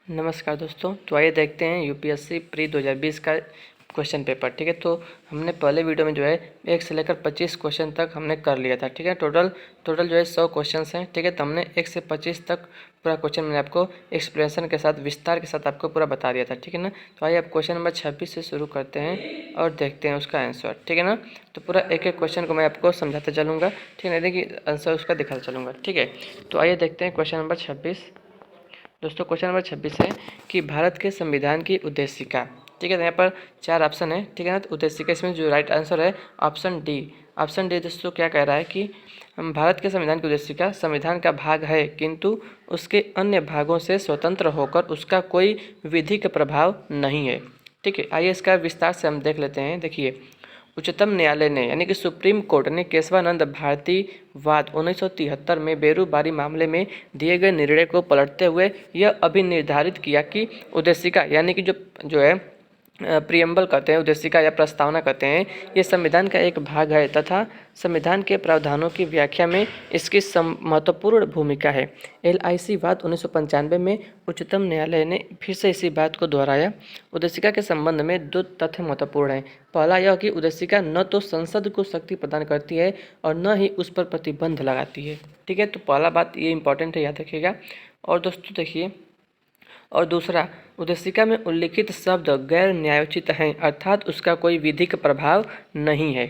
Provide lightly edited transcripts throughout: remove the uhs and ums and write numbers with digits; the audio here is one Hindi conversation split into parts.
नमस्कार दोस्तों। तो आइए देखते हैं यूपीएससी प्री 2020 का क्वेश्चन पेपर। ठीक है, तो हमने पहले वीडियो में जो है 1 से लेकर 25 क्वेश्चन तक हमने कर लिया था। ठीक है, टोटल जो है 100 क्वेश्चन हैं। ठीक है, तो हमने 1 से 25 तक पूरा क्वेश्चन मैंने आपको एक्सप्लेनेशन के साथ, विस्तार के साथ आपको पूरा बता दिया था। ठीक है ना। तो आइए आप क्वेश्चन नंबर 26 से शुरू करते हैं और देखते हैं उसका आंसर। ठीक है ना। तो पूरा एक एक क्वेश्चन को मैं आपको समझाते चलूँगा। ठीक है ना, देखिए आंसर उसका दिखाता चलूँगा। ठीक है, तो आइए देखते हैं क्वेश्चन नंबर 26। दोस्तों क्वेश्चन नंबर 26 है कि भारत के संविधान की उद्देशिका। ठीक है, तो यहाँ पर 4 ऑप्शन है। ठीक है ना। तो उद्देशिका इसमें जो राइट आंसर है ऑप्शन डी। ऑप्शन डी दोस्तों क्या कह रहा है कि भारत के संविधान की उद्देशिका संविधान का भाग है, किंतु उसके अन्य भागों से स्वतंत्र होकर उसका कोई विधिक प्रभाव नहीं है। ठीक है, आइए इसका विस्तार से हम देख लेते हैं। देखिए, उच्चतम न्यायालय ने यानी कि सुप्रीम कोर्ट ने केशवानंद भारती वाद 1973 में बेरूबारी मामले में दिए गए निर्णय को पलटते हुए यह अभिनिर्धारित किया कि उद्देशिका यानी कि जो है प्रियम्बल कहते हैं, उद्देशिका या प्रस्तावना कहते हैं, ये संविधान का एक भाग है तथा संविधान के प्रावधानों की व्याख्या में इसकी महत्वपूर्ण भूमिका है। LIC वाद 1995 में उच्चतम न्यायालय ने फिर से इसी बात को दोहराया। उद्देशिका के संबंध में 2 तथ्य महत्वपूर्ण हैं। पहला यह कि उद्देशिका न तो संसद को शक्ति प्रदान करती है और न ही उस पर प्रतिबंध लगाती है। ठीक है, तो पहला बात ये इंपॉर्टेंट है, याद रखिएगा। और दोस्तों देखिए, और दूसरा, उद्देशिका में उल्लिखित शब्द गैर न्यायोचित हैं, अर्थात उसका कोई विधिक प्रभाव नहीं है।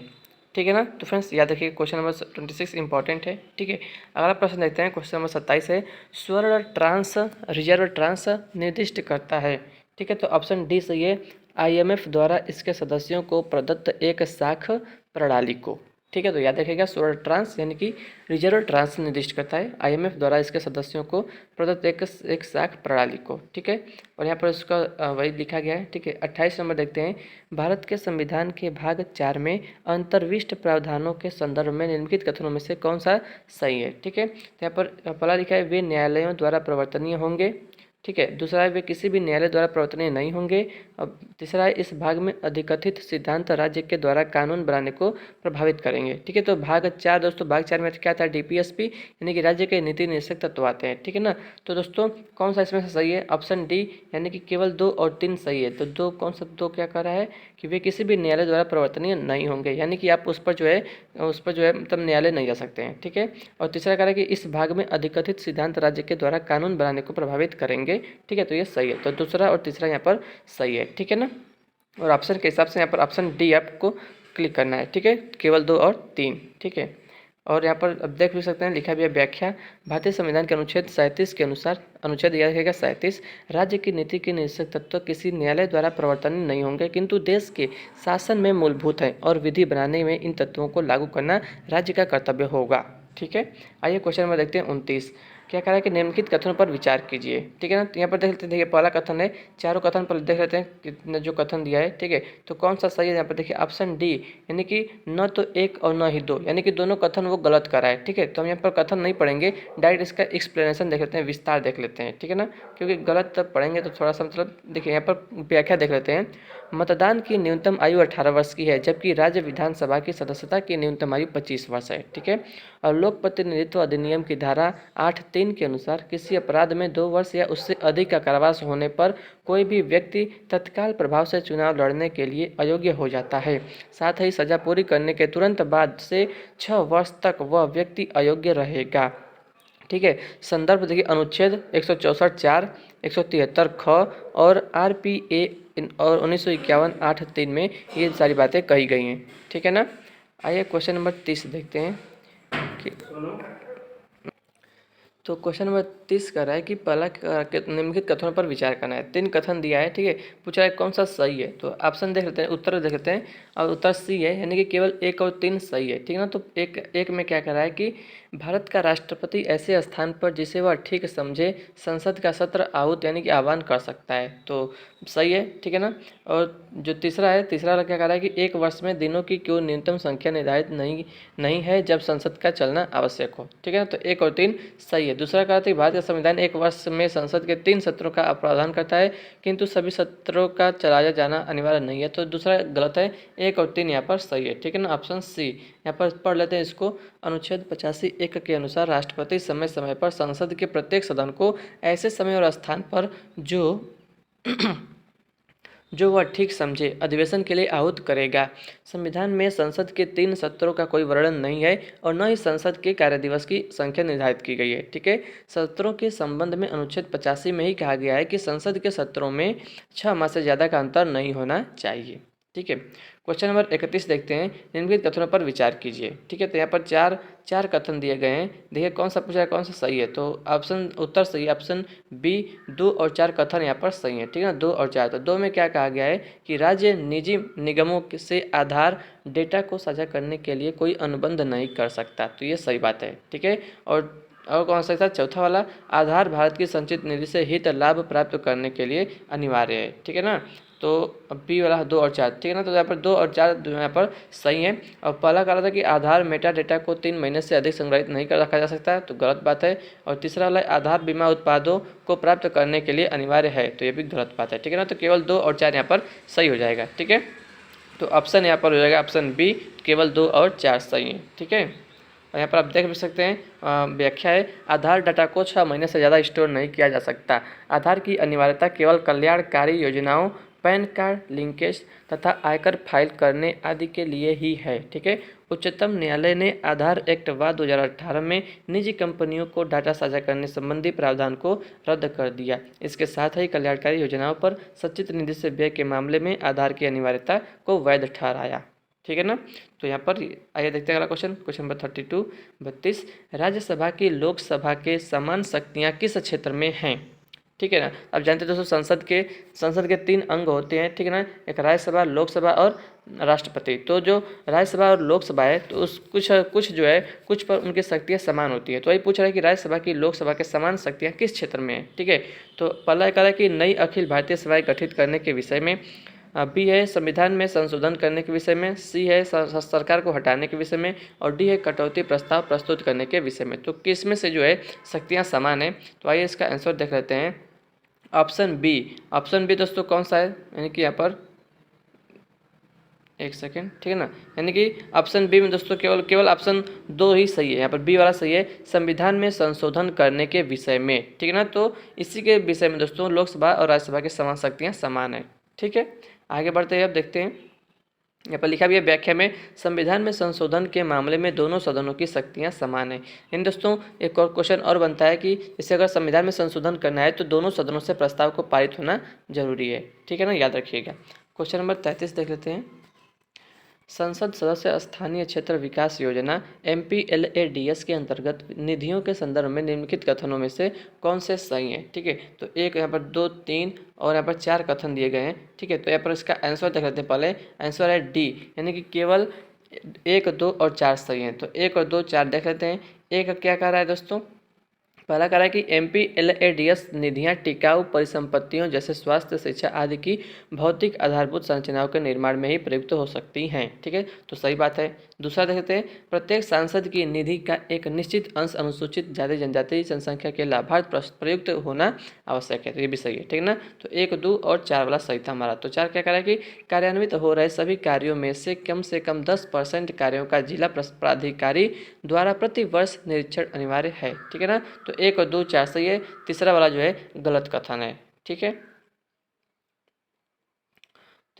ठीक है ना। तो फ्रेंड्स याद रखिए, क्वेश्चन नंबर 26 इंपॉर्टेंट है। ठीक है, अगला प्रश्न देखते हैं। क्वेश्चन नंबर 27 है, स्वर्ण ट्रांस रिजर्व ट्रांस निर्दिष्ट करता है। ठीक है, तो ऑप्शन डी सही है, IMF द्वारा इसके सदस्यों को प्रदत्त एक साख प्रणाली को। ठीक है, तो याद रखिएगा, स्वर्ण ट्रांस यानी कि रिजर्व ट्रांस निर्दिष्ट करता है IMF द्वारा इसके सदस्यों को प्रदत्त एक साख प्रणाली को। ठीक है, और यहाँ पर इसका वही लिखा गया है। ठीक है, 28 नंबर देखते हैं, भारत के संविधान के भाग 4 में अंतर्विष्ट प्रावधानों के संदर्भ में निम्नलिखित कथनों में से कौन सा सही है। ठीक है, तो यहाँ पर पहला लिखा है, वे न्यायालयों द्वारा प्रवर्तनीय होंगे। ठीक है, दूसरा है, वे किसी भी न्यायालय द्वारा प्रवर्तनीय नहीं होंगे। अब तीसरा है, इस भाग में अधिकथित सिद्धांत राज्य के द्वारा कानून बनाने को प्रभावित करेंगे। ठीक है, तो भाग 4 दोस्तों, भाग 4 में क्या था, DPSP यानी कि राज्य के नीति निर्देशक तत्व आते हैं। ठीक है ना। तो दोस्तों कौन सा इसमें से सही है, ऑप्शन डी यानी कि केवल 2 और 3 सही है। तो 2 कौन सा 2 क्या कर रहा है कि वे किसी भी न्यायालय द्वारा प्रवर्तनीय नहीं होंगे, यानी कि आप उस पर जो है मतलब न्यायालय नहीं जा सकते हैं। ठीक है, और तीसरा कह रहा है कि इस भाग में अधिकथित सिद्धांत राज्य के द्वारा कानून बनाने को प्रभावित करेंगे। ठीक है, तो ये सही है। तो दूसरा और तीसरा यहाँ पर सही है। ठीक है ना। और ऑप्शन के हिसाब से यहाँ पर ऑप्शन डी आपको क्लिक करना है। ठीक है, केवल 2 और 3। ठीक है, और यहाँ पर अब देख भी सकते हैं, लिखा भी है व्याख्या, भारतीय संविधान के अनुच्छेद 37 के अनुसार, अनुच्छेद याद रखिएगा 37, राज्य की नीति के निर्देशक तत्व किसी न्यायालय द्वारा प्रवर्तनीय नहीं होंगे, किंतु देश के शासन में मूलभूत है और विधि बनाने में इन तत्वों को लागू करना राज्य का कर्तव्य होगा। ठीक है, आइए क्वेश्चन नंबर देखते हैं 29। क्या कह रहा है कि निम्नलिखित कथनों पर विचार कीजिए। ठीक है ना। तो यहाँ पर देख लेते हैं, देखिए पहला कथन है, चारों कथन पर देख लेते हैं कितना जो कथन दिया है। ठीक है, तो कौन सा सही है, यहाँ पर देखिए ऑप्शन डी यानी कि न तो एक और न ही दो, यानी कि दोनों कथन वो गलत कर रहा है। ठीक है, तो हम यहाँ पर कथन नहीं पढ़ेंगे, डायरेक्ट इसका एक्सप्लेनेशन देख लेते हैं, विस्तार देख लेते हैं। ठीक है ना, क्योंकि गलत तब पढ़ेंगे तो थोड़ा सा मतलब, देखिए यहाँ पर व्याख्या देख लेते हैं। मतदान की न्यूनतम आयु 18 वर्ष की है, जबकि राज्य विधानसभा की सदस्यता की न्यूनतम आयु 25 वर्ष है। ठीक है, और लोक प्रतिनिधित्व अधिनियम की धारा 8(3) के अनुसार किसी अपराध में 2 वर्ष या उससे अधिक का कारावास होने पर कोई भी व्यक्ति तत्काल प्रभाव से चुनाव लड़ने के लिए अयोग्य हो जाता है। साथ ही सजा पूरी करने के तुरंत बाद से 6 वर्ष तक वह व्यक्ति अयोग्य रहेगा। ठीक है, संदर्भ देखिए अनुच्छेद 164(4), 173 ख और RPA और 1951 8(3) में ये सारी बातें कही गई हैं। ठीक है ना। आइए क्वेश्चन नंबर 30 देखते हैं कि तो क्वेश्चन नंबर 30 कर रहा है कि पहला निम्नलिखित कथनों पर विचार करना है। 3 कथन दिया है। ठीक है, पूछा है कौन सा सही है, तो ऑप्शन देख लेते हैं, उत्तर देख लेते हैं, और उत्तर सी है, यानी कि केवल 1 और 3 सही है। ठीक है ना। तो एक में क्या कर रहा है कि भारत का राष्ट्रपति ऐसे स्थान पर जिसे वह ठीक समझे संसद का सत्र आहूत यानी कि आह्वान कर सकता है, तो सही है। ठीक है ना। और जो तीसरा है, तीसरा क्या कह रहा है कि 1 वर्ष में दिनों की क्यों न्यूनतम संख्या निर्धारित नहीं है जब संसद का चलना आवश्यक हो। ठीक है ना, तो 1 और 3 सही है। दूसरा कहा था कि भारत का संविधान 1 वर्ष में संसद के 3 सत्रों का प्रावधान करता है, किंतु सभी सत्रों का चलाया जाना अनिवार्य नहीं है, तो दूसरा गलत है। 1 और 3 यहाँ पर सही है। ठीक है ना, ऑप्शन सी यहाँ पर पढ़ लेते हैं इसको। अनुच्छेद 85(1) के अनुसार राष्ट्रपति समय समय पर संसद के प्रत्येक सदन को ऐसे समय और स्थान पर जो वह ठीक समझे अधिवेशन के लिए आहूत करेगा। संविधान में संसद के 3 सत्रों का कोई वर्णन नहीं है और न ही संसद के कार्यदिवस की संख्या निर्धारित की गई है। ठीक है, सत्रों के संबंध में अनुच्छेद 85 में ही कहा गया है कि संसद के सत्रों में 6 माह से ज़्यादा का अंतर नहीं होना चाहिए। ठीक है, क्वेश्चन नंबर 31 देखते हैं। निम्नलिखित कथनों पर विचार कीजिए। ठीक है, तो यहाँ पर चार कथन दिए गए हैं। देखिए कौन सा पूछा है, कौन सा सही है। तो ऑप्शन उत्तर सही, ऑप्शन बी 2 और 4 कथन यहाँ पर सही है। ठीक है ना, 2 और 4। तो 2 में क्या कहा गया है कि राज्य निजी निगमों से आधार डेटा को साझा करने के लिए कोई अनुबंध नहीं कर सकता। तो ये सही बात है। ठीक है, और कौन सा था, चौथा वाला, आधार भारत की संचित निधि से हित लाभ प्राप्त करने के लिए अनिवार्य है। ठीक है ना, तो बी वाला 2 और 4। ठीक है ना, तो यहाँ पर 2 और 4 यहाँ पर सही है। और पहला कहा था कि आधार मेटा डेटा को 3 महीने से अधिक संग्रहित नहीं कर रखा जा सकता, तो गलत बात है। और तीसरा वाला आधार बीमा उत्पादों को प्राप्त करने के लिए अनिवार्य है, तो ये भी गलत बात है। ठीक है ना, तो केवल 2 और 4 यहाँ पर सही हो जाएगा। ठीक है, तो ऑप्शन यहाँ पर हो जाएगा ऑप्शन बी, केवल 2 और 4 सही है। ठीक है, और यहाँ पर आप देख भी सकते हैं व्याख्या है, आधार डाटा को 6 महीने से ज़्यादा स्टोर नहीं किया जा सकता। आधार की अनिवार्यता केवल कल्याणकारी योजनाओं, पैन कार्ड लिंकेज तथा आयकर फाइल करने आदि के लिए ही है। ठीक है, उच्चतम न्यायालय ने आधार एक्ट 2018 में निजी कंपनियों को डाटा साझा करने संबंधी प्रावधान को रद्द कर दिया। इसके साथ ही कल्याणकारी योजनाओं पर संचित निधि से व्यय के मामले में आधार की अनिवार्यता को वैध ठहराया। ठीक है ना, तो यहाँ पर आइए देखते हैं अगला क्वेश्चन नंबर 32। राज्यसभा की लोकसभा के समान शक्तियाँ किस क्षेत्र में हैं। ठीक है ना, अब जानते हैं दोस्तों संसद के 3 अंग होते हैं। ठीक है ना, एक राज्यसभा, लोकसभा और राष्ट्रपति। तो जो राज्यसभा और लोकसभा है तो उस कुछ पर उनकी शक्तियाँ समान होती है। तो वही पूछ रहा है कि राज्यसभा की लोकसभा के समान शक्तियाँ किस क्षेत्र में है। ठीक है, तो पहला कह रहा है कि नई अखिल भारतीय सभाएं गठित करने के विषय में, बी है संविधान में संशोधन करने के विषय में, सी है सरकार को हटाने के विषय में, और डी है कटौती प्रस्ताव प्रस्तुत करने के विषय में। तो किस में से जो है शक्तियाँ समान है, तो आइए इसका आंसर देख लेते हैं। ऑप्शन बी दोस्तों कौन सा है, यानी कि यहाँ पर एक सेकेंड। ठीक है ना, यानी कि ऑप्शन बी में दोस्तों केवल ऑप्शन 2 ही सही है। यहाँ पर बी वाला सही है, संविधान में संशोधन करने के विषय में। ठीक है ना, तो इसी के विषय में दोस्तों लोकसभा और राज्यसभा की समान शक्तियाँ समान है। ठीक है, आगे बढ़ते हैं, अब देखते हैं। यहाँ पर लिखा भी है व्याख्या में, संविधान में संशोधन के मामले में दोनों सदनों की शक्तियाँ समान है। इन दोस्तों एक और क्वेश्चन और बनता है कि इसे अगर संविधान में संशोधन करना है तो दोनों सदनों से प्रस्ताव को पारित होना जरूरी है। ठीक है ना, याद रखिएगा। क्वेश्चन नंबर 33 देख लेते हैं। संसद सदस्य स्थानीय क्षेत्र विकास योजना MPLADS के अंतर्गत निधियों के संदर्भ में निम्नलिखित कथनों में से कौन से सही हैं। ठीक है, तो एक यहाँ पर 2, 3 और यहाँ पर 4 कथन दिए गए हैं। ठीक है, तो यहाँ पर इसका आंसर देख लेते हैं। पहले आंसर है डी, यानी कि केवल 1, 2 और 4 सही हैं। तो 1 और 2, 4 देख लेते हैं। एक क्या कह रहा है दोस्तों, पहला कह रहा है कि MPLADS निधियां टिकाऊ परिसंपत्तियों जैसे स्वास्थ्य, शिक्षा आदि की भौतिक आधारभूत संरचनाओं के निर्माण में ही प्रयुक्त हो सकती हैं। ठीक है, तो सही बात है। दूसरा देखते हैं, प्रत्येक सांसद की निधि का एक निश्चित अंश अनुसूचित जाति जनजाति जनसंख्या के लाभार्थ प्रयुक्त होना आवश्यक है। तो ये भी सही है। ठीक है ना, तो 1, 2 और 4 वाला सही था हमारा। तो 4 क्या कह रहा है कि कार्यान्वित हो रहे सभी कार्यों में से कम 10% कार्यों का जिला प्राधिकारी द्वारा प्रति वर्ष निरीक्षण अनिवार्य है। ठीक है ना, तो 1 और 2, 4 सही है। तीसरा वाला जो है गलत कथन है। ठीक है,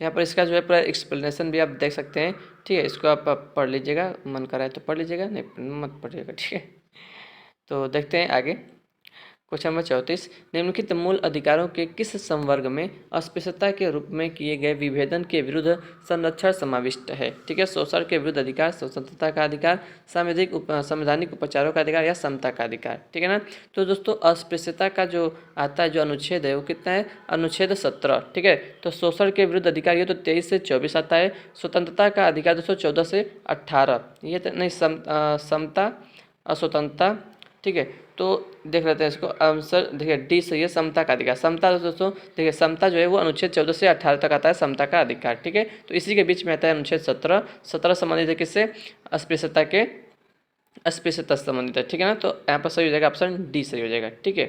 तो यहाँ पर इसका जो है पूरा एक्सप्लेनेशन भी आप देख सकते हैं। ठीक है, इसको आप पढ़ लीजिएगा, मन कराए तो पढ़ लीजिएगा, नहीं मत पढ़िएगा। ठीक है, तो देखते हैं आगे। क्वेश्चन नंबर 34, निम्नलिखित मूल अधिकारों के किस संवर्ग में अस्पृश्यता के रूप में किए गए विभेदन के विरुद्ध संरक्षण समाविष्ट है। ठीक है, शोषण के विरुद्ध अधिकार, स्वतंत्रता का अधिकार, संवैधानिक उपचारों का अधिकार या समता का अधिकार। ठीक है ना, तो दोस्तों अस्पृश्यता का जो आता है जो अनुच्छेद है वो कितना है, अनुच्छेद 17। ठीक है, तो शोषण के विरुद्ध अधिकार ये तो 23 से 24 आता है। स्वतंत्रता का अधिकार दोस्तों 14 से 18, ये तो नहीं, समता अस्वतंत्रता। ठीक है, तो देख लेते हैं इसको। आंसर देखिए डी सही है, समता का अधिकार। समता दोस्तों देखिए, समता जो है वो अनुच्छेद 14 से 18 तक आता है, समता का अधिकार। ठीक है, तो इसी के बीच में आता है अनुच्छेद 17 संबंधित है किससे, अस्पृश्यता संबंधित है। ठीक है ना, तो यहाँ पर सही हो जाएगा, ऑप्शन डी सही हो जाएगा। ठीक है,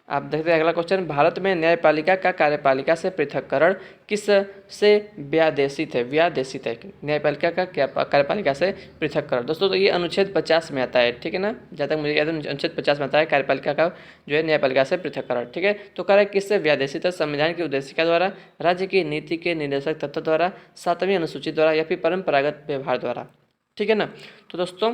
आप देखते हैं अगला क्वेश्चन, भारत में न्यायपालिका का कार्यपालिका से पृथक्करण किस से व्यादेशित है? व्यादेशित है न्यायपालिका का क्या कार्यपालिका से पृथक्करण। दोस्तों तो ये अनुच्छेद 50 में आता है, ठीक है ना, जहाँ तक मुझे याद है अनुच्छेद 50 में आता है कार्यपालिका का जो है न्यायपालिका से पृथक्करण, ठीक है। तो कार्य किससे व्यादेशित है? संविधान की उद्देशिका द्वारा, राज्य की नीति के निर्देशक तत्व द्वारा, 7वीं अनुसूची द्वारा या फिर परंपरागत व्यवहार द्वारा, ठीक है ना। तो दोस्तों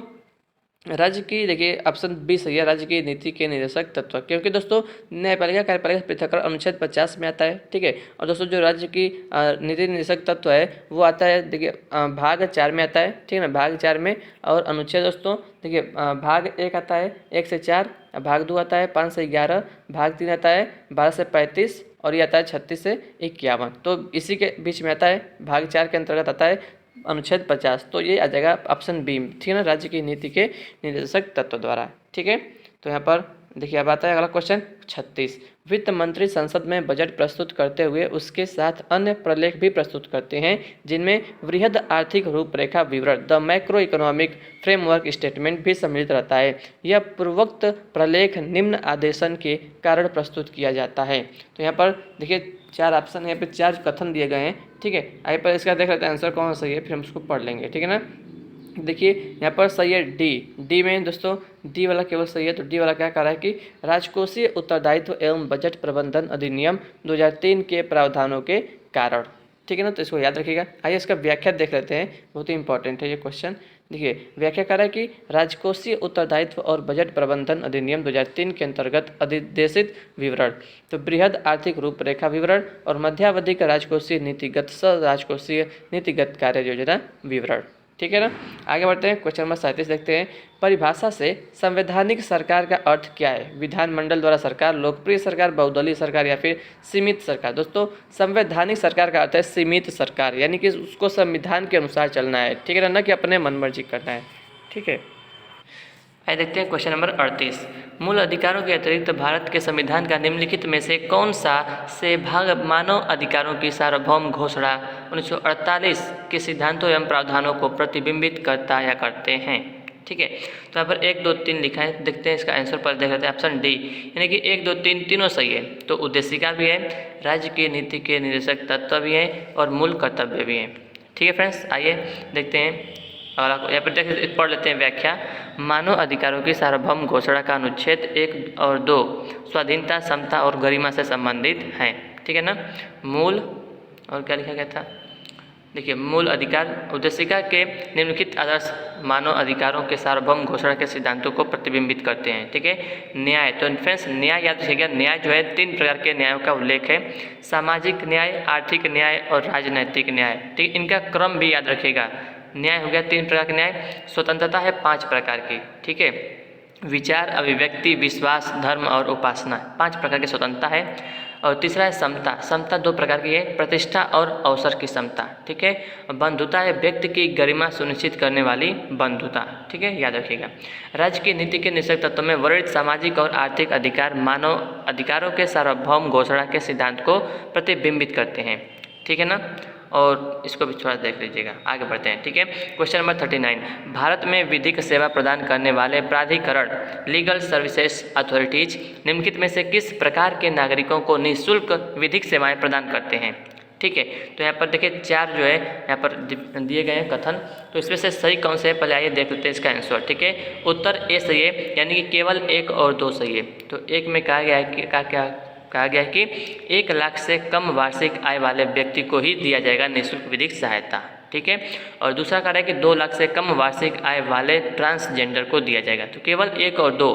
राज्य की, देखिए ऑप्शन बी सही है, राज्य की नीति के निर्देशक तत्व, क्योंकि दोस्तों न्यायपालिका कार्यपालिका पृथक्करण अनुच्छेद 50 में आता है, ठीक है। और दोस्तों जो राज्य की नीति निर्देशक तत्व है वो आता है, देखिए भाग 4 में आता है, ठीक है ना, भाग 4 में। और अनुच्छेद दोस्तों देखिए भाग 1 आता है 1 से 4, भाग 2 आता है 5 से 11, भाग 3 आता है 12 से 35 और ये आता है 36 से 51। तो इसी के बीच में आता है, भाग 4 के अंतर्गत आता है अनुच्छेद 50। तो ये आ जाएगा ऑप्शन बी, ठीक है ना, राज्य की नीति के निर्देशक तत्व द्वारा, ठीक है। तो यहाँ पर देखिए अब आता है अगला क्वेश्चन 36, वित्त मंत्री संसद में बजट प्रस्तुत करते हुए उसके साथ अन्य प्रलेख भी प्रस्तुत करते हैं जिनमें वृहद आर्थिक रूपरेखा विवरण the macro economic framework statement भी सम्मिलित रहता है। यह पूर्वोक्त प्रलेख निम्न आदेशन के कारण प्रस्तुत किया जाता है। तो यहाँ पर देखिए 4 ऑप्शन है, यहाँ पे 4 कथन दिए गए हैं, ठीक है। आइए पर इसका देख लेते हैं आंसर कौन सही है, फिर हम उसको पढ़ लेंगे, ठीक है ना। देखिए यहाँ पर सही है डी में दोस्तों, डी वाला केवल सही है। तो डी वाला क्या कह रहा है कि राजकोषीय उत्तरदायित्व एवं बजट प्रबंधन अधिनियम 2003 के प्रावधानों के कारण, ठीक है ना। तो इसको याद रखिएगा। आइए इसका व्याख्या देख लेते हैं, बहुत ही इंपॉर्टेंट है ये क्वेश्चन। देखिए व्याख्या कर रहा है कि राजकोषीय उत्तरदायित्व और बजट प्रबंधन अधिनियम 2003 के अंतर्गत अधिदेशित विवरण, तो बृहद आर्थिक रूपरेखा विवरण और मध्यावधि राजकोषीय नीतिगत राजकोषीय नीतिगत कार्य योजना विवरण, ठीक है ना। आगे बढ़ते हैं, क्वेश्चन नंबर 37 देखते हैं, परिभाषा से संवैधानिक सरकार का अर्थ क्या है? विधानमंडल द्वारा सरकार, लोकप्रिय सरकार, बहुदलीय सरकार या फिर सीमित सरकार। दोस्तों संवैधानिक सरकार का अर्थ है सीमित सरकार, यानी कि उसको संविधान के अनुसार चलना है, ठीक है ना कि अपने मनमर्जी करना है, ठीक है। आइए देखते हैं क्वेश्चन नंबर 38, मूल अधिकारों के अतिरिक्त भारत के संविधान का निम्नलिखित में से कौन सा से भाग मानव अधिकारों की सार्वभौम घोषणा 1948 के सिद्धांतों एवं प्रावधानों को प्रतिबिंबित करता या करते हैं, ठीक है। तो यहाँ पर 1 2 3 लिखा है, देखते हैं इसका आंसर पर देख लेते हैं। ऑप्शन डी यानी कि 1 2 3 तीनों सही है। तो उद्देशिका भी है, राज्य की नीति के निर्देशक तत्व भी है और मूल कर्तव्य भी है, ठीक है फ्रेंड्स। आइए देखते हैं और यहाँ पर देखिए पढ़ लेते हैं व्याख्या। मानव अधिकारों की सार्वभौम घोषणा का अनुच्छेद 1 और 2 स्वाधीनता, समता और गरिमा से संबंधित हैं, ठीक है ना। मूल और क्या लिखा गया था, देखिए मूल अधिकार उद्देशिका के निम्नलिखित आदर्श मानव अधिकारों के सार्वभौम घोषणा के सिद्धांतों को प्रतिबिंबित करते हैं, ठीक है। न्याय, तो फ्रेंड्स न्याय याद रखिएगा, न्याय जो है 3 प्रकार के न्यायों का उल्लेख है, सामाजिक न्याय, आर्थिक न्याय और राजनैतिक न्याय, ठीक। इनका क्रम भी याद रखिएगा। न्याय हो गया 3 प्रकार के न्याय, स्वतंत्रता है 5 प्रकार की, ठीक है, विचार, अभिव्यक्ति, विश्वास, धर्म और उपासना 5 प्रकार की स्वतंत्रता है। और तीसरा है समता, समता 2 प्रकार की है, प्रतिष्ठा और अवसर की समता, ठीक है। बंधुता है व्यक्ति की गरिमा सुनिश्चित करने वाली बंधुता, ठीक है, याद रखिएगा। राज्य की नीति के निश्चित तत्व में वर्णित सामाजिक और आर्थिक अधिकार मानव अधिकारों के सार्वभौम घोषणा के सिद्धांत को प्रतिबिंबित करते हैं, ठीक है ना। और इसको भी थोड़ा देख लीजिएगा। आगे बढ़ते हैं, ठीक है। क्वेश्चन नंबर 39, भारत में विधिक सेवा प्रदान करने वाले प्राधिकरण लीगल सर्विसेज अथॉरिटीज निम्नलिखित में से किस प्रकार के नागरिकों को निःशुल्क विधिक सेवाएं प्रदान करते हैं, ठीक है। तो यहाँ पर देखिए 4 जो है यहाँ पर दिए गए हैं कथन, तो इसमें से सही कौन से है पहले आइए देख लेते हैं इसका आंसर, ठीक है। उत्तर ए सही है, यानी कि केवल 1 और 2 सही है। तो 1 में कहा गया है कि कहा गया है कि 1 लाख से कम वार्षिक आय वाले व्यक्ति को ही दिया जाएगा निःशुल्क विधिक सहायता, ठीक है। और दूसरा कह रहा है कि 2 लाख से कम वार्षिक आय वाले ट्रांसजेंडर को दिया जाएगा। तो केवल 1 और 2,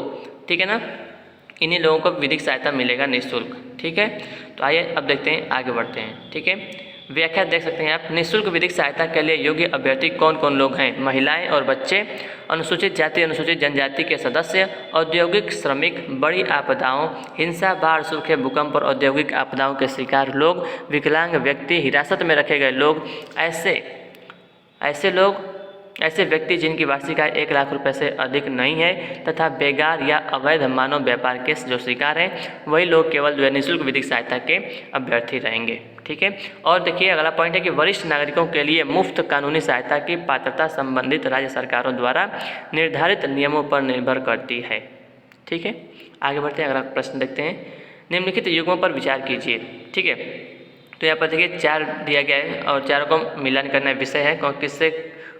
ठीक है ना, इन्हीं लोगों को विधिक सहायता मिलेगा निःशुल्क, ठीक है। तो आइए अब देखते हैं, आगे बढ़ते हैं, ठीक है। व्याख्या देख सकते हैं आप, निःशुल्क विधिक सहायता के लिए योग्य अभ्यर्थी कौन कौन लोग हैं? महिलाएं और बच्चे, अनुसूचित जाति अनुसूचित जनजाति के सदस्य, औद्योगिक श्रमिक, बड़ी आपदाओं, हिंसा, बाढ़, सूखे, भूकंप और औद्योगिक आपदाओं के शिकार लोग, विकलांग व्यक्ति, हिरासत में रखे गए लोग, ऐसे व्यक्ति जिनकी वार्षिक आय 1 लाख रुपए से अधिक नहीं है तथा बेगार या अवैध मानव व्यापार के जो शिकार हैं, वही लोग केवल जो है निःशुल्क विधिक सहायता के अभ्यर्थी रहेंगे, ठीक है। और देखिए अगला पॉइंट है कि वरिष्ठ नागरिकों के लिए मुफ्त कानूनी सहायता की पात्रता संबंधित राज्य सरकारों द्वारा निर्धारित नियमों पर निर्भर करती है, ठीक है। आगे बढ़ते हैं, अगला प्रश्न देखते हैं। निम्नलिखित युग्मों पर विचार कीजिए। ठीक है, तो यहाँ पर देखिए 4 दिया गया है और चारों को मिलान करना विषय है, किससे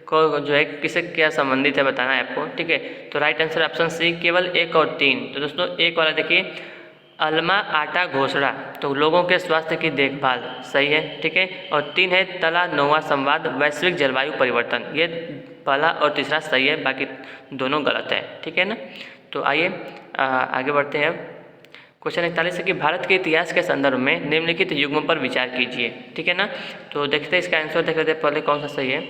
को जो है किससे क्या संबंधित है बताना है आपको। ठीक है, तो राइट आंसर ऑप्शन सी केवल 1 और 3। तो दोस्तों 1 वाला देखिए अल्मा आटा घोषणा, तो लोगों के स्वास्थ्य की देखभाल, सही है। ठीक है, और 3 है तला नोवा संवाद वैश्विक जलवायु परिवर्तन, ये पहला और तीसरा सही है, बाकी दोनों गलत है। ठीक है ना, तो आइए आगे बढ़ते हैं। क्वेश्चन 41 है कि भारत के इतिहास के संदर्भ में निम्नलिखित युग्मों पर विचार कीजिए। ठीक है ना, तो देखते हैं इसका आंसर, देख लेते हैं पहले कौन सा सही है।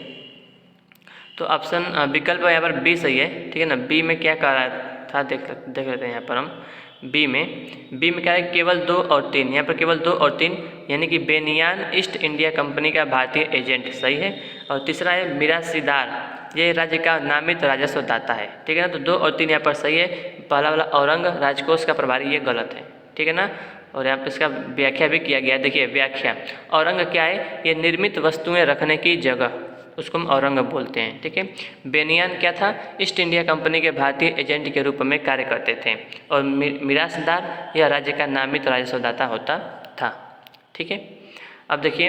तो ऑप्शन विकल्प यहाँ पर बी सही है। ठीक है ना, बी में क्या कह रहा था देख लेते हैं यहाँ पर हम। बी में क्या है केवल 2 और 3, यहाँ पर केवल 2 और 3 यानी कि बेनियान ईस्ट इंडिया कंपनी का भारतीय एजेंट, सही है। और तीसरा है मिरासीदार, ये राज्य का नामित राजस्व दाता है। ठीक है ना, तो 2 और 3 यहाँ पर सही है। पहला वाला औरंग राजकोष का प्रभारी, ये गलत है। ठीक है ना, और यहाँ पर इसका व्याख्या भी किया गया है। देखिए व्याख्या, औरंग क्या है, ये निर्मित वस्तुएं रखने की जगह, उसको हम औरंग बोलते हैं। ठीक है, बेनियान क्या था, ईस्ट इंडिया कंपनी के भारतीय एजेंट के रूप में कार्य करते थे। और मिरासदार यह राज्य का नामित राजस्वदाता होता था। ठीक है, अब देखिए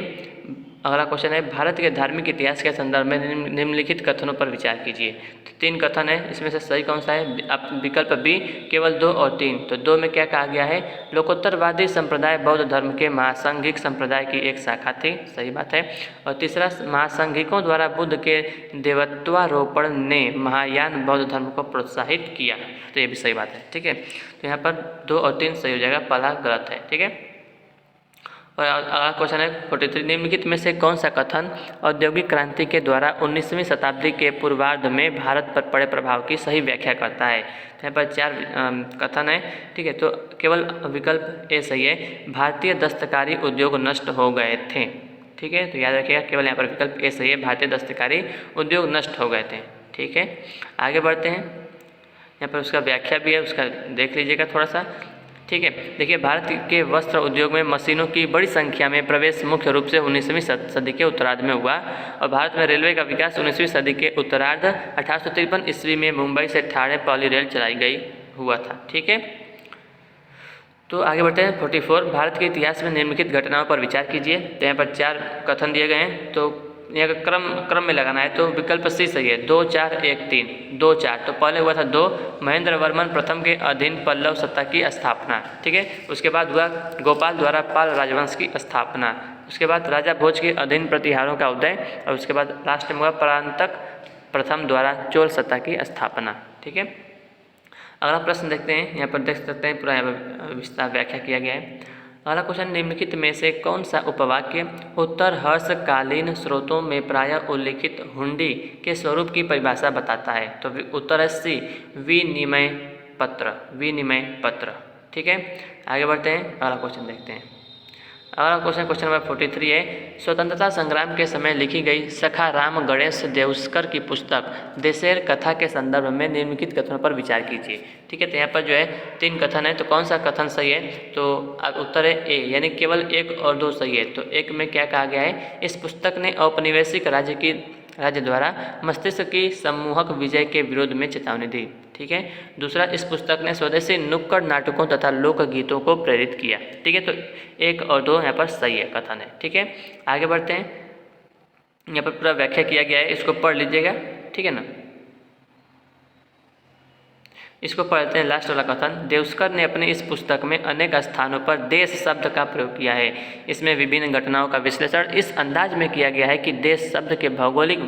अगला क्वेश्चन है भारत के धार्मिक इतिहास के संदर्भ में निम्नलिखित कथनों पर विचार कीजिए। तो 3 कथन है, इसमें से सही कौन सा है, आप विकल्प बी केवल 2 और 3। तो 2 में क्या कहा गया है, लोकोत्तरवादी संप्रदाय बौद्ध धर्म के महासांघिक संप्रदाय की एक शाखा थी, सही बात है। और तीसरा महासांघिकों द्वारा बुद्ध के देवत्वारोपण ने महायान बौद्ध धर्म को प्रोत्साहित किया, तो ये भी सही बात है। ठीक है, तो यहाँ पर 2 और 3 सही हो जाएगा, पहला गलत है। ठीक है, और अगला क्वेश्चन है 43, निम्नलिखित में से कौन सा कथन औद्योगिक क्रांति के द्वारा 19वीं शताब्दी के पूर्वार्ध में भारत पर पड़े प्रभाव की सही व्याख्या करता है। तो यहाँ पर 4 कथन है। ठीक है, तो केवल विकल्प ए सही है, भारतीय दस्तकारी उद्योग नष्ट हो गए थे। ठीक है, तो याद रखिएगा केवल यहाँ पर विकल्प ए सही है, भारतीय दस्तकारी उद्योग नष्ट हो गए थे। ठीक है, आगे बढ़ते हैं। यहाँ पर उसका व्याख्या भी है, उसका देख लीजिएगा थोड़ा सा। ठीक है, देखिए भारत के वस्त्र उद्योग में मशीनों की बड़ी संख्या में प्रवेश मुख्य रूप से 19वीं सदी के उत्तरार्ध में हुआ और भारत में रेलवे का विकास 19वीं सदी के उत्तरार्ध 1853 ईस्वी में मुंबई से ठाणे पहली रेल चलाई गई हुआ था। ठीक है, तो आगे बढ़ते हैं 44, भारत के इतिहास में निम्नलिखित घटनाओं पर विचार कीजिए। तो यहाँ पर 4 कथन दिए गए हैं, तो यहाँ का क्रम में लगाना है। तो विकल्प सी सही है, 2 4 1 3 2 4। तो पहले हुआ था 2 महेंद्र वर्मन प्रथम के अधीन पल्लव सत्ता की स्थापना। ठीक है, उसके बाद हुआ गोपाल द्वारा पाल राजवंश की स्थापना, उसके बाद राजा भोज के अधीन प्रतिहारों का उदय, और उसके बाद लास्ट में हुआ परांतक प्रथम द्वारा चोल सत्ता की स्थापना। ठीक है, अगला प्रश्न देखते हैं। यहाँ पर देख सकते हैं पूरा यहाँ पर विस्तार व्याख्या किया गया है। अगला क्वेश्चन, निम्नलिखित में से कौन सा उपवाक्य उत्तर हर्षकालीन स्रोतों में प्रायः उल्लिखित हुंडी के स्वरूप की परिभाषा बताता है। तो उत्तर है सी विनिमय पत्र। ठीक है, आगे बढ़ते हैं, अगला क्वेश्चन देखते हैं। अगला क्वेश्चन नंबर 43 है, स्वतंत्रता संग्राम के समय लिखी गई सखा राम गणेश देउस्कर की पुस्तक देशेर कथा के संदर्भ में निम्नलिखित कथनों पर विचार कीजिए। ठीक है, तो यहाँ पर जो है 3 कथन है, तो कौन सा कथन सही है, तो उत्तर है ए, यानी केवल 1 और 2 सही है। तो 1 में क्या कहा गया है, इस पुस्तक ने औपनिवेशिक राज्य द्वारा मस्तिष्क की सम्मोहक विजय के विरोध में चेतावनी दी। ठीक है, दूसरा, इस पुस्तक ने स्वदेशी नुक्कड़ नाटकों तथा लोकगीतों को प्रेरित किया। ठीक है, तो 1 और 2 यहाँ पर सही है कथन है। ठीक है, आगे बढ़ते हैं। यहाँ पर पूरा व्याख्या किया गया है, इसको पढ़ लीजिएगा। ठीक है ना, इसको पढ़ते हैं। लास्ट वाला कथन, देउस्कर ने अपनी इस पुस्तक में अनेक स्थानों पर देश शब्द का प्रयोग किया है। इसमें विभिन्न घटनाओं का विश्लेषण इस अंदाज में किया गया है कि देश शब्द के भौगोलिक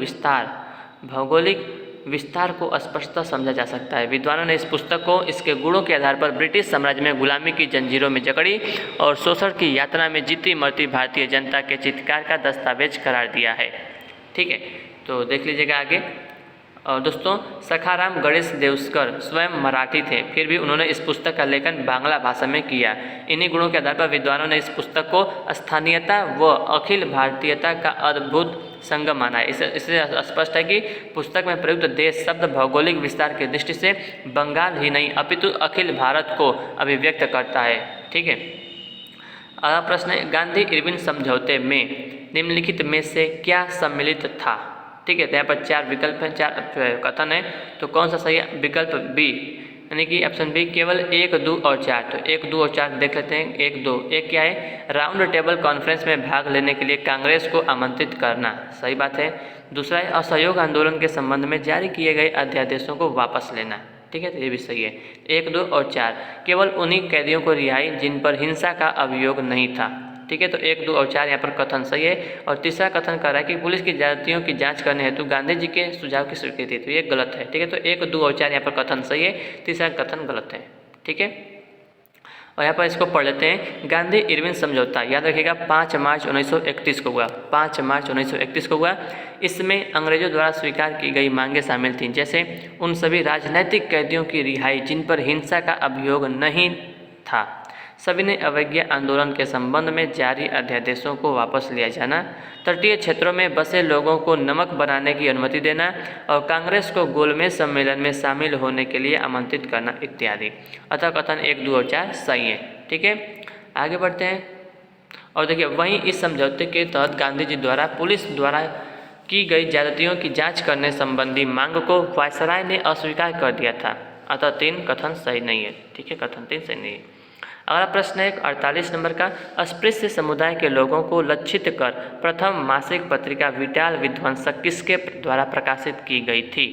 विस्तार को स्पष्टतः समझा जा सकता है। विद्वानों ने इस पुस्तक को इसके गुणों के आधार पर ब्रिटिश साम्राज्य में गुलामी की जंजीरों में जकड़ी और शोषण की यात्रा में जीती मरती भारतीय जनता के चित्कार का दस्तावेज करार दिया है। ठीक है, तो देख लीजिएगा आगे। और दोस्तों, सखाराम गणेश देउस्कर स्वयं मराठी थे, फिर भी उन्होंने इस पुस्तक का लेखन बांग्ला भाषा में किया। इन्हीं गुणों के आधार पर विद्वानों ने इस पुस्तक को स्थानीयता व अखिल भारतीयता का अद्भुत संगम माना है। इससे स्पष्ट है कि पुस्तक में प्रयुक्त देश शब्द भौगोलिक विस्तार की दृष्टि से बंगाल ही नहीं अपितु अखिल भारत को अभिव्यक्त करता है। ठीक है, अगला प्रश्न है, गांधी इरविन समझौते में निम्नलिखित में से क्या सम्मिलित था। ठीक है, तो यहाँ पर 4 विकल्प हैं, 4 कथन है, तो कौन सा सही है, विकल्प बी यानी कि ऑप्शन बी केवल 1, 2 और 4। तो 1, 2 और 4 देख लेते हैं। 1, 2, एक क्या है, राउंड टेबल कॉन्फ्रेंस में भाग लेने के लिए कांग्रेस को आमंत्रित करना, सही बात है। दूसरा है असहयोग आंदोलन के संबंध में जारी किए गए अध्यादेशों को वापस लेना, ठीक है, तो ये भी सही है। 1, 2 और 4 केवल उन्हीं कैदियों को रिहाई जिन पर हिंसा का अभियोग नहीं था, ठीक है, तो 1, 2 और 4 यहाँ पर कथन सही है। और तीसरा कथन कर रहा है कि पुलिस की ज्यादतियों की जांच करने हेतु गांधी जी के सुझाव की स्वीकृति, तो ये गलत है, ठीक है, तो 1, 2 और 4 यहाँ पर कथन सही है, तीसरा कथन गलत है, ठीक है। और यहाँ पर इसको पढ़ लेते हैं। गांधी इरविन समझौता, याद रखिएगा 5 मार्च 1931 को हुआ, 5 मार्च 1931 को हुआ। इसमें अंग्रेजों द्वारा स्वीकार की गई मांगें शामिल थीं, जैसे उन सभी राजनैतिक कैदियों की रिहाई जिन पर हिंसा का अभियोग नहीं था, सविनय अवज्ञा आंदोलन के संबंध में जारी अध्यादेशों को वापस लिया जाना, तटीय क्षेत्रों में बसे लोगों को नमक बनाने की अनुमति देना और कांग्रेस को गोलमेज सम्मेलन में शामिल होने के लिए आमंत्रित करना इत्यादि। अतः कथन 1, 2 और 4 सही है, ठीक है। आगे बढ़ते हैं और देखिए, वहीं इस समझौते के तहत गांधी जी द्वारा पुलिस द्वारा की गई ज्यादतियों की जाँच करने संबंधी मांग को वायसराय ने अस्वीकार कर दिया था, अतः 3 कथन सही नहीं है, ठीक है, कथन 3 सही नहीं है। अगला प्रश्न है 48 नंबर का, अस्पृश्य समुदाय के लोगों को लक्षित कर प्रथम मासिक पत्रिका विटाल विध्वंसक किसके द्वारा प्रकाशित की गई थी,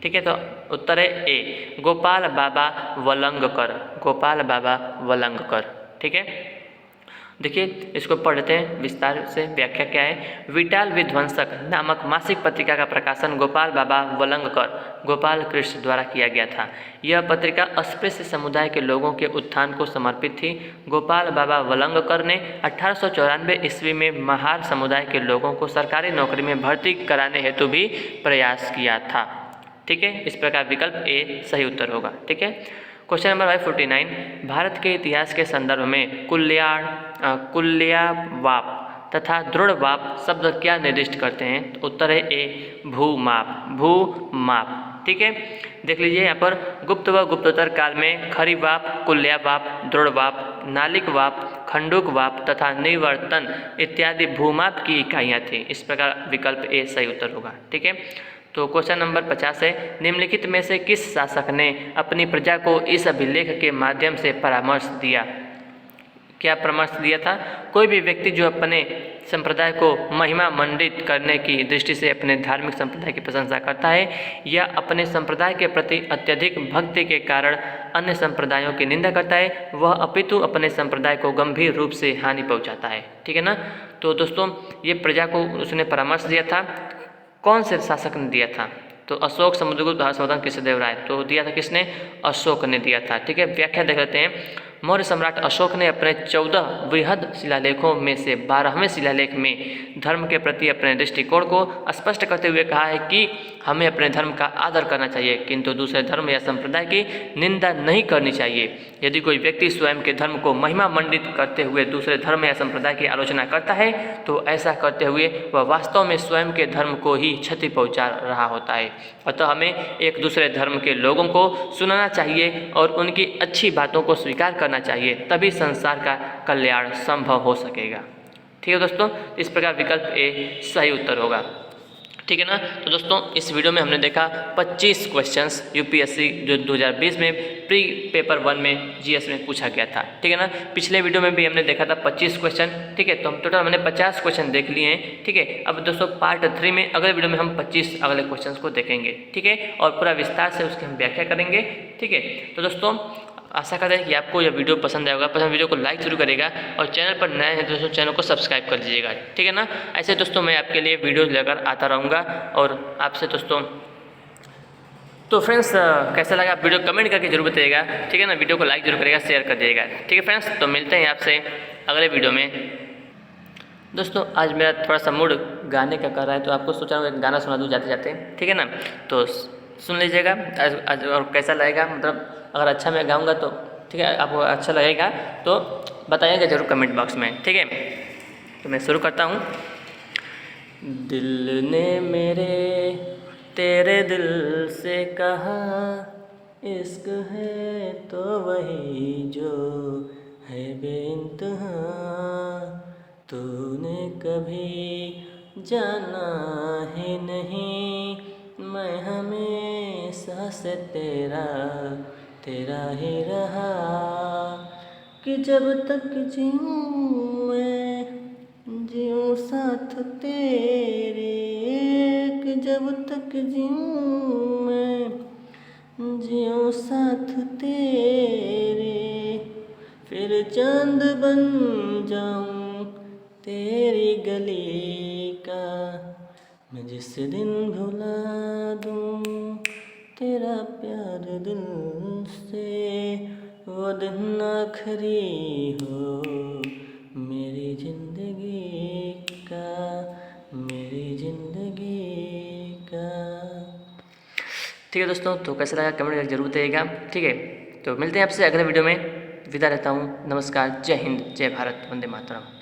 ठीक है, तो उत्तर है ए, गोपाल बाबा वलंगकर, गोपाल बाबा वलंगकर, ठीक है। देखिए इसको पढ़ लेते हैं विस्तार से, व्याख्या क्या है। विटाल विध्वंसक नामक मासिक पत्रिका का प्रकाशन गोपाल बाबा वलंगकर, गोपाल कृष्ण द्वारा किया गया था। यह पत्रिका अस्पृश्य समुदाय के लोगों के उत्थान को समर्पित थी। गोपाल बाबा वलंगकर ने 1894 ईस्वी में महार समुदाय के लोगों को सरकारी नौकरी में भर्ती कराने हेतु भी प्रयास किया था, ठीक है। इस प्रकार विकल्प ए सही उत्तर होगा, ठीक है। क्वेश्चन नंबर 549, भारत के इतिहास के संदर्भ में कुल्यवाप तथा दृढ़वाप शब्द क्या निर्दिष्ट करते हैं, तो उत्तर है ए, भूमाप, भूमाप, ठीक है। देख लीजिए यहाँ पर गुप्त व गुप्तोत्तर काल में खरीवाप, कुल्यवाप, दृढ़वाप, नालिकवाप, खंडूकवाप तथा निवर्तन इत्यादि भूमाप की इकाइयाँ थीं। इस प्रकार विकल्प ए सही उत्तर होगा, ठीक है। तो क्वेश्चन नंबर 50 है, निम्नलिखित में से किस शासक ने अपनी प्रजा को इस अभिलेख के माध्यम से परामर्श दिया, क्या परामर्श दिया था। कोई भी व्यक्ति जो अपने संप्रदाय को महिमा मंडित करने की दृष्टि से अपने धार्मिक संप्रदाय की प्रशंसा करता है या अपने संप्रदाय के प्रति अत्यधिक भक्ति के कारण अन्य संप्रदायों की निंदा करता है, वह अपितु अपने संप्रदाय को गंभीर रूप से हानि पहुंचाता है, ठीक है ना। तो दोस्तों ये प्रजा को उसने परामर्श दिया था, कौन से शासक ने दिया था, तो अशोक, समुद्रगुप्त, हर्षवर्धन, कृष्णदेव राय, तो दिया था किसने, अशोक ने दिया था, ठीक है। व्याख्या देख लेते हैं। मौर्य सम्राट अशोक ने अपने 14 बृहद शिलालेखों में से 12वें शिलालेख में धर्म के प्रति अपने दृष्टिकोण को स्पष्ट करते हुए कहा है कि हमें अपने धर्म का आदर करना चाहिए किंतु दूसरे धर्म या संप्रदाय की निंदा नहीं करनी चाहिए। यदि कोई व्यक्ति स्वयं के धर्म को महिमा मंडित करते हुए दूसरे धर्म या संप्रदाय की आलोचना करता है तो ऐसा करते हुए वह वास्तव में स्वयं के धर्म को ही क्षति पहुंचा रहा होता है। अतः हमें एक दूसरे धर्म के लोगों को सुनना चाहिए और उनकी अच्छी बातों को स्वीकार करना चाहिए, तभी संसार का कल्याण संभव हो सकेगा, ठीक है दोस्तों। इस प्रकार विकल्प ए सही उत्तर होगा, ठीक है ना। तो दोस्तों इस वीडियो में हमने देखा 25 क्वेश्चंस यूपीएससी जो 2020 में प्री पेपर 1 में जीएस में पूछा गया था, ठीक है ना। पिछले वीडियो में भी हमने देखा था 25 क्वेश्चन, ठीक है। तो हम टोटल हमने 50 क्वेश्चन देख लिए हैं, ठीक है। अब दोस्तों पार्ट 3 में अगले वीडियो में हम 25 अगले क्वेश्चन को देखेंगे, ठीक है, और पूरा विस्तार से उसकी हम व्याख्या करेंगे, ठीक है। तो दोस्तों आशा करते हैं कि आपको यह वीडियो पसंद आएगा, पसंद वीडियो को लाइक जरूर करेगा और चैनल पर नए हैं दोस्तों चैनल को सब्सक्राइब कर दीजिएगा, ठीक है ना। ऐसे दोस्तों मैं आपके लिए वीडियो लेकर आता रहूँगा और आपसे दोस्तों तो फ्रेंड्स कैसा लगा आप वीडियो कमेंट करके जरूर बताइएगा, ठीक है ना। वीडियो को लाइक जरूर करेगा, शेयर कर दीजिएगा, ठीक है फ्रेंड्स। तो मिलते हैं आपसे अगले वीडियो में। दोस्तों आज मेरा थोड़ा सा मूड गाने का कर रहा है तो आपको सोचा हूँ एक गाना सुना दूँ जाते जाते, ठीक है ना। तो सुन लीजिएगा और कैसा लगेगा, मतलब अगर अच्छा मैं गाऊंगा तो ठीक है, आपको अच्छा लगेगा तो बताइएगा जरूर कमेंट बॉक्स में, ठीक है। तो मैं शुरू करता हूँ। दिल ने मेरे तेरे दिल से कहा इश्क है तो वही जो है बेइंतहा, तूने कभी जाना ही नहीं मैं हमेशा से तेरा तेरा ही रहा कि जब तक जीऊँ मैं जीऊँ साथ तेरे, कि जब तक जीऊँ मैं जीऊँ साथ तेरे, फिर चांद बन जाऊँ तेरी गली का, मैं जिस दिन भुला दूँ तेरा प्यार दिल से, वो दिन आखिरी हो मेरी ज़िंदगी का, मेरी ज़िंदगी का। ठीक है दोस्तों, तो कैसा लगा कमेंट करके जरूर बताइएगा। ठीक है, तो मिलते हैं आपसे अगले वीडियो में। विदा रहता हूँ, नमस्कार, जय हिंद, जय भारत, वंदे मातरम।